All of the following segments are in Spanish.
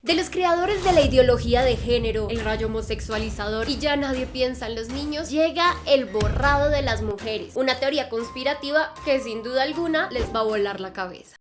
De los creadores de la ideología de género, el rayo homosexualizador y ya nadie piensa en los niños, llega el borrado de las mujeres, una teoría conspirativa que sin duda alguna les va a volar la cabeza.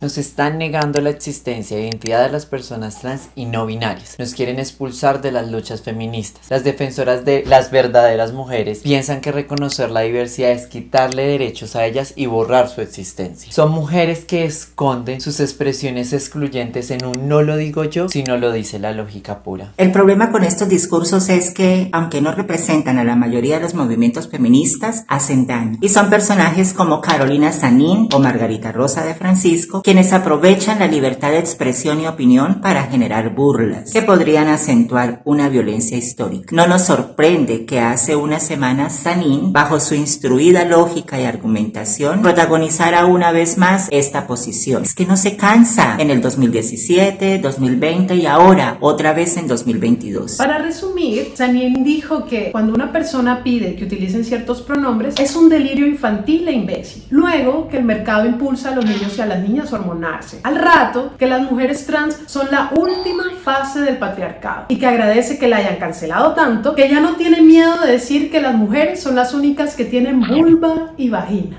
Nos están negando la existencia e identidad de las personas trans y no binarias. Nos quieren expulsar de las luchas feministas. Las defensoras de las verdaderas mujeres piensan que reconocer la diversidad es quitarle derechos a ellas y borrar su existencia. Son mujeres que esconden sus expresiones excluyentes en un no lo digo yo, sino lo dice la lógica pura. El problema con estos discursos es que, aunque no representan a la mayoría de los movimientos feministas, hacen daño. Y son personajes como Carolina Sanín o Margarita Rosa de Francisco, quienes aprovechan la libertad de expresión y opinión para generar burlas que podrían acentuar una violencia histórica. No nos sorprende que hace unas semanas Sanín, bajo su instruida lógica y argumentación, protagonizara una vez más esta posición. Es que no se cansa en el 2017, 2020 y ahora otra vez en 2022. Para resumir, Sanín dijo que cuando una persona pide que utilicen ciertos pronombres es un delirio infantil e imbécil. Luego, que el mercado impulsa a los niños y a las niñas a hormonarse. Al rato, que las mujeres trans son la última fase del patriarcado y que agradece que la hayan cancelado tanto que ya no tiene miedo de decir que las mujeres son las únicas que tienen vulva y vagina.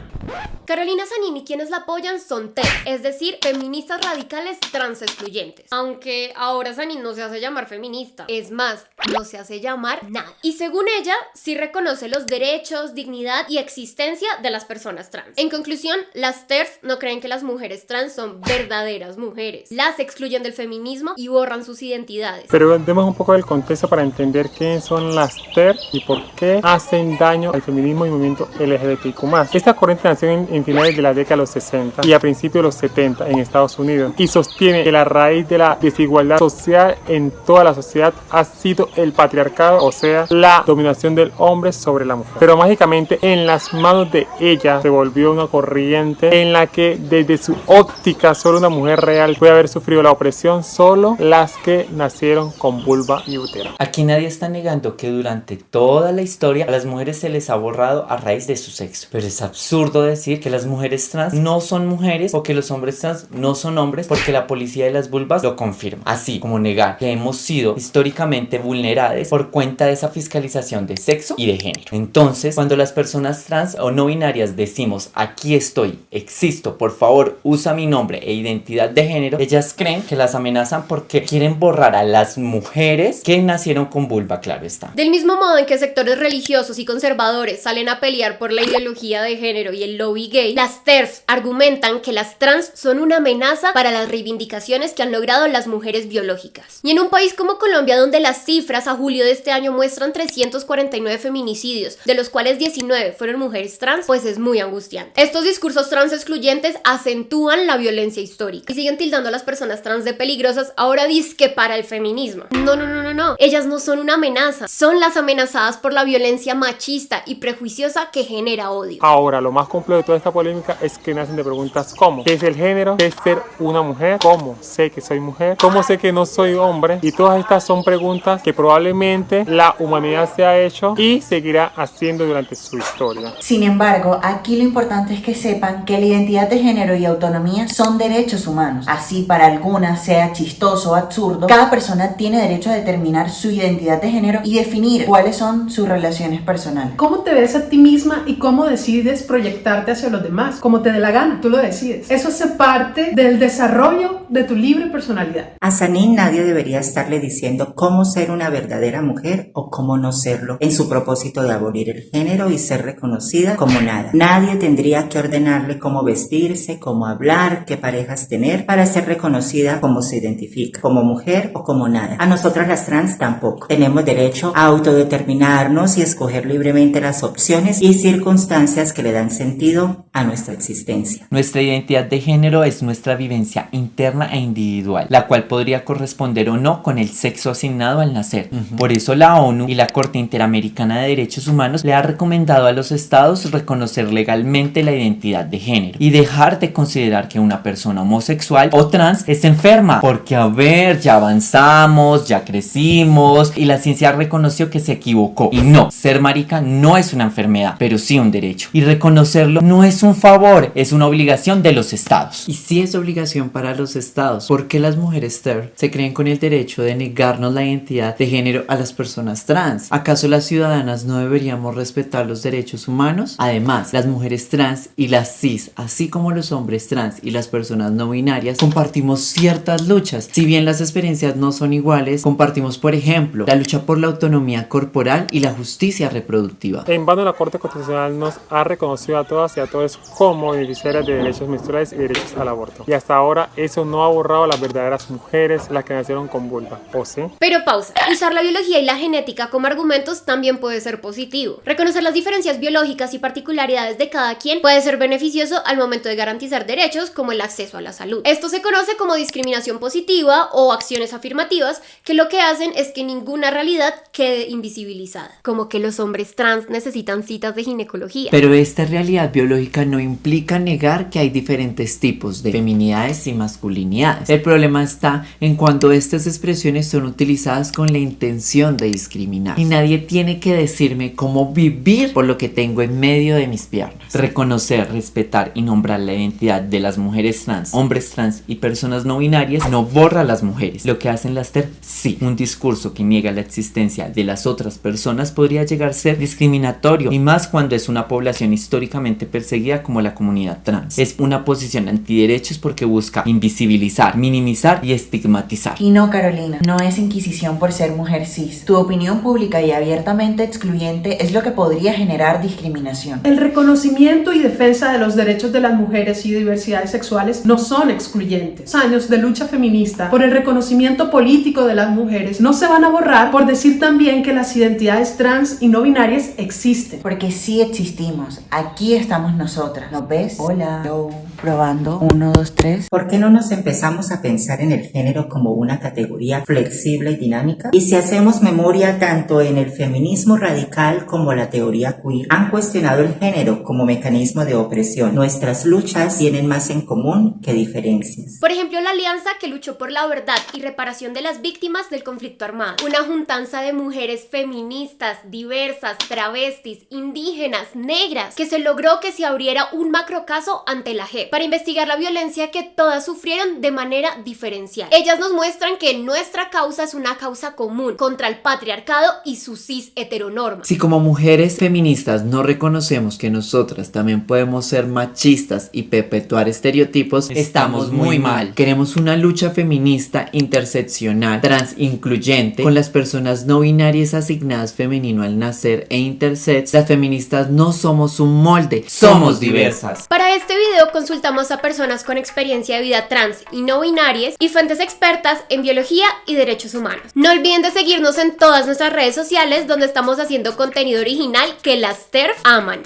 Carolina Sanín y quienes la apoyan son TERF, es decir, feministas radicales trans excluyentes. Aunque ahora Sanín no se hace llamar feminista, es más, no se hace llamar nada. Y según ella, sí reconoce los derechos, dignidad y existencia de las personas trans. En conclusión, las TERF no creen que las mujeres trans son verdaderas mujeres. Las excluyen del feminismo y borran sus identidades. Pero demos un poco del contexto para entender quiénes son las TERF y por qué hacen daño al feminismo y movimiento LGBTIQ+. Esta corriente nació en finales de la década de los 60 y a principios de los 70 en Estados Unidos y sostiene que la raíz de la desigualdad social en toda la sociedad ha sido el patriarcado, o sea, la dominación del hombre sobre la mujer. Pero mágicamente en las manos de ella se volvió una corriente en la que desde su óptica solo una mujer real puede haber sufrido la opresión, solo las que nacieron con vulva y útero. Aquí nadie está negando que durante toda la historia a las mujeres se les ha borrado a raíz de su sexo, pero es absurdo decir que las mujeres trans no son mujeres o que los hombres trans no son hombres porque la policía de las vulvas lo confirma, así como negar que hemos sido históricamente vulneradas por cuenta de esa fiscalización de sexo y de género. Entonces, cuando las personas trans o no binarias decimos aquí estoy, existo, por favor usa mi nombre e identidad de género, ellas creen que las amenazan porque quieren borrar a las mujeres que nacieron con vulva, claro está. Del mismo modo en que sectores religiosos y conservadores salen a pelear por la ideología de género y el lobby gay, las TERF argumentan que las trans son una amenaza para las reivindicaciones que han logrado las mujeres biológicas. Y en un país como Colombia, donde las cifras a julio de este año muestran 349 feminicidios, de los cuales 19 fueron mujeres trans, pues es muy angustiante. Estos discursos trans excluyentes acentúan la violencia histórica y siguen tildando a las personas trans de peligrosas, ahora dizque para el feminismo. No. Ellas no son una amenaza, son las amenazadas por la violencia machista y prejuiciosa que genera odio. Ahora, lo más complejo de toda esta polémica es que nacen de preguntas como ¿qué es el género? ¿Qué es ser una mujer? ¿Cómo sé que soy mujer? ¿Cómo sé que no soy hombre? Y todas estas son preguntas que probablemente la humanidad se ha hecho y seguirá haciendo durante su historia. Sin embargo, aquí lo importante es que sepan que la identidad de género y autonomía son derechos humanos. Así para algunas sea chistoso o absurdo, cada persona tiene derecho a determinar su identidad de género y definir cuáles son sus relaciones personales. ¿Cómo te ves a ti misma y cómo decides proyectarte hacia los demás? Como te dé la gana, tú lo decides. Eso hace parte del desarrollo de tu libre personalidad. A Sanín nadie debería estarle diciendo cómo ser una verdadera mujer o cómo no serlo, en su propósito de abolir el género y ser reconocida como nada. Nadie tendría que ordenarle cómo vestirse, cómo hablar, qué parejas tener para ser reconocida como se identifica, como mujer o como nada. A nosotras las trans tampoco. Tenemos derecho a autodeterminarnos y escoger libremente las opciones y circunstancias que le dan sentido a nuestra existencia. Nuestra identidad de género es nuestra vivencia interna e individual, la cual podría corresponder o no con el sexo asignado al nacer. Por eso la ONU y la Corte Interamericana de Derechos Humanos le ha recomendado a los estados reconocer legalmente la identidad de género y dejar de considerar que una persona homosexual o trans es enferma, porque a ver, ya avanzamos, ya crecimos y la ciencia reconoció que se equivocó. Y no, ser marica no es una enfermedad, pero sí un derecho, y reconocerlo no es es un favor, es una obligación de los estados. Y si es obligación para los estados, ¿por qué las mujeres TERF se creen con el derecho de negarnos la identidad de género a las personas trans? ¿Acaso las ciudadanas no deberíamos respetar los derechos humanos? Además, las mujeres trans y las cis, así como los hombres trans y las personas no binarias, compartimos ciertas luchas. Si bien las experiencias no son iguales, compartimos, por ejemplo, la lucha por la autonomía corporal y la justicia reproductiva. En vano, la Corte Constitucional nos ha reconocido a todas y a todos como beneficiarias de derechos menstruales y derechos al aborto. Y hasta ahora eso no ha borrado a las verdaderas mujeres, las que nacieron con vulva, ¿o sí? Pero pausa, usar la biología y la genética como argumentos también puede ser positivo. Reconocer las diferencias biológicas y particularidades de cada quien puede ser beneficioso al momento de garantizar derechos como el acceso a la salud. Esto se conoce como discriminación positiva o acciones afirmativas que lo que hacen es que ninguna realidad quede invisibilizada, como que los hombres trans necesitan citas de ginecología. Pero esta realidad biológica no implica negar que hay diferentes tipos de feminidades y masculinidades. El problema está en cuando estas expresiones son utilizadas con la intención de discriminar. Y nadie tiene que decirme cómo vivir por lo que tengo en medio de mis piernas. Reconocer, respetar y nombrar la identidad de las mujeres trans, hombres trans y personas no binarias no borra a las mujeres. Lo que hacen las TERF, sí. Un discurso que niega la existencia de las otras personas podría llegar a ser discriminatorio, y más cuando es una población históricamente perseguida como la comunidad trans. Es una posición antiderechos porque busca invisibilizar, minimizar y estigmatizar. Y no, Carolina, no es inquisición por ser mujer cis. Tu opinión pública y abiertamente excluyente es lo que podría generar discriminación. El reconocimiento y defensa de los derechos de las mujeres y diversidades sexuales no son excluyentes. Años de lucha feminista por el reconocimiento político de las mujeres no se van a borrar por decir también que las identidades trans y no binarias existen. Porque sí existimos. Aquí estamos nosotras. ¿Nos ves? Hola. Hello. Probando. 1, 2, 3. ¿Por qué no nos empezamos a pensar en el género como una categoría flexible y dinámica? Y si hacemos memoria, tanto en el feminismo radical como la teoría queer han cuestionado el género como mecanismo de opresión. Nuestras luchas tienen más en común que diferencias. Por ejemplo, la alianza que luchó por la verdad y reparación de las víctimas del conflicto armado. Una juntanza de mujeres feministas, diversas, travestis, indígenas, negras, que se logró que se abriera un macrocaso ante la JEP para investigar la violencia que todas sufrieron de manera diferencial. Ellas nos muestran que nuestra causa es una causa común contra el patriarcado y su cis heteronorma. Si como mujeres feministas no reconocemos que nosotras también podemos ser machistas y perpetuar estereotipos, estamos muy mal. Queremos una lucha feminista interseccional, trans incluyente, con las personas no binarias asignadas femenino al nacer e intersex. Las feministas no somos un molde, somos diversas. Para este video consultamos a personas con experiencia de vida trans y no binarias y fuentes expertas en biología y derechos humanos. No olviden de seguirnos en todas nuestras redes sociales donde estamos haciendo contenido original que las TERF aman.